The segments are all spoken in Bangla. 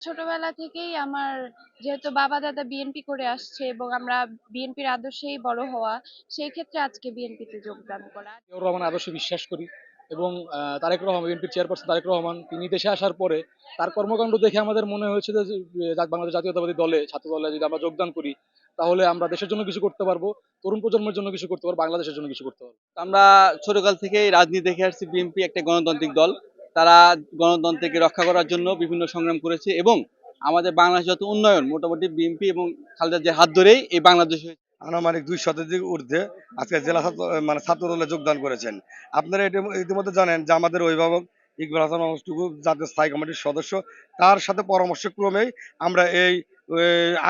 ছোটবেলা থেকেই আমার যেহেতু বাবা দাদা বিএনপি করে আসছে এবং আমরা বিএনপির আদর্শেই বড় হওয়া, সেই ক্ষেত্রে আজকে বিএনপিতে যোগদান করা। জিয়াউর রহমান আদর্শে বিশ্বাস করি এবং তারেক রহমান বিএনপির চেয়ারপারসন তারেক রহমান তিনি দেশে আসার পরে তার কর্মকাণ্ড দেখে আমাদের মনে হয়েছে যে বাংলাদেশ জাতীয়তাবাদী দলে ছাত্র দলে যদি আমরা যোগদান করি তাহলে আমরা দেশের জন্য কিছু করতে পারবো, তরুণ প্রজন্মের জন্য কিছু করতে পারবো, বাংলাদেশের জন্য কিছু করতে পারবো। আমরা ছোটকাল থেকেই রাজনীতি দেখে আসছি। বিএনপি একটা গণতান্ত্রিক দল, তারা গণতন্ত্রকে রক্ষা করার জন্য বিভিন্ন সংগ্রাম করেছে এবং আমাদের বাংলাদেশ যত উন্নয়ন মোটামুটি বিএনপি এবং খালেদা জিয়ার হাত ধরেই এই বাংলাদেশ হয়েছে। আনুমানিক 2 শতাধিক ঊর্ধ্বে আজকে জেলা ছাত্র দলে যোগদান করেছেন। আপনারা ইতিমধ্যে জানেন যে আমাদের অভিভাবক ইকবাল হাসান টুকু জাতীয় স্থায়ী কমিটির সদস্য, তার সাথে পরামর্শক্রমেই আমরা এই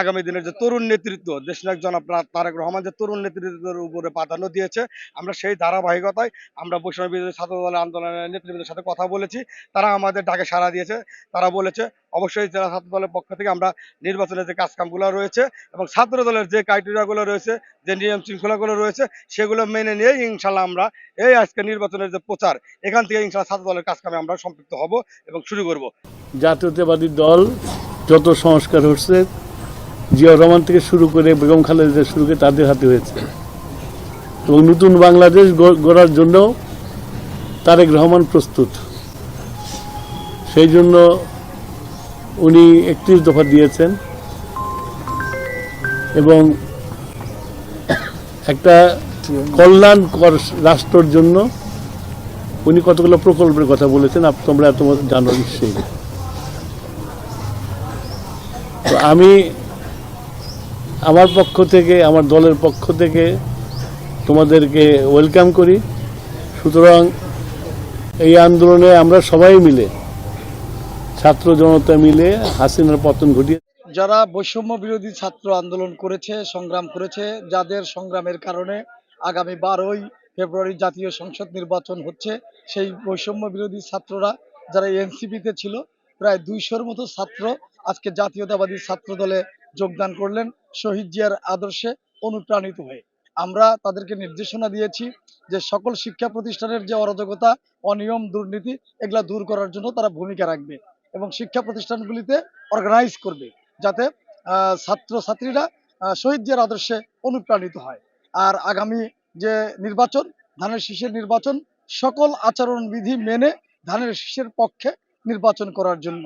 আগামী দিনের যে তরুণ নেতৃত্ব, দেশনায়ক জনাব তারেক রহমান যে তরুণ নেতৃত্বের উপরে প্রাধান্য দিয়েছে, আমরা সেই ধারাবাহিকতায় আমরা বৈষম্য বিরোধী ছাত্র দলের আন্দোলনের নেতৃবৃন্দের সাথে কথা বলেছি। তারা আমাদের ডাকে সাড়া দিয়েছে। তারা বলেছে অবশ্যই জেলা ছাত্র দলের পক্ষ থেকে আমরা নির্বাচনের যে কাজকামগুলো রয়েছে এবং ছাত্র দলের যে ক্রাইটেরিয়াগুলো রয়েছে, যে নিয়ম শৃঙ্খলাগুলো রয়েছে, সেগুলো মেনে নিয়ে ইনশাল্লাহ আমরা এই আজকে নির্বাচনের যে প্রচার, এখান থেকে ইনশাল্লাহ ছাত্র দলের কাজকামে আমরা সম্পৃক্ত হব এবং শুরু করব। জাতীয়তাবাদী দল যত সংস্কার হচ্ছে, জিয়াউর রহমান থেকে শুরু করে বেগম খালেদা শুরু করে তাদের হাতে হয়েছে এবং নতুন বাংলাদেশ গড়ার জন্য তারেক রহমান প্রস্তুত। সেই জন্য উনি 31 দফা দিয়েছেন এবং একটা কল্যাণকর রাষ্ট্রের জন্য উনি কতগুলো প্রকল্পের কথা বলেছেন, তোমরা এত জানো নিশ্চয়ই। তো আমি আমার পক্ষ থেকে, আমার দলের পক্ষ থেকে তোমাদেরকে ওয়েলকাম করি। সুতরাং এই আন্দোলনে আমরা সবাই মিলে, ছাত্র জনতা মিলে হাসিনার পতন ঘটিয়ে, যারা বৈষম্য বিরোধী ছাত্র আন্দোলন করেছে, সংগ্রাম করেছে, যাদের সংগ্রামের কারণে আগামী 12ই ফেব্রুয়ারি জাতীয় সংসদ নির্বাচন হচ্ছে, সেই বৈষম্য বিরোধী ছাত্ররা যারা এনসিপিতে ছিল, প্রায় 200-র মতো ছাত্র আজকে জাতীয়তাবাদী ছাত্র দলে যোগদান করলেন শহীদ জিয়ার আদর্শে অনুপ্রাণিত হয়ে। আমরা তাদেরকে নির্দেশনা দিয়েছি যে সকল শিক্ষা প্রতিষ্ঠানের যে অরাজকতা, অনিয়ম, দুর্নীতি, এগুলা দূর করার জন্য তারা ভূমিকা রাখবে এবং শিক্ষা প্রতিষ্ঠানগুলিতে অর্গানাইজ করবে যাতে ছাত্রছাত্রীরা শহীদ জিয়ার আদর্শে অনুপ্রাণিত হয়। আর আগামী যে নির্বাচন, ধানের শীষের নির্বাচন, সকল আচরণবিধি মেনে ধানের শীষের পক্ষে নির্বাচন করার জন্য।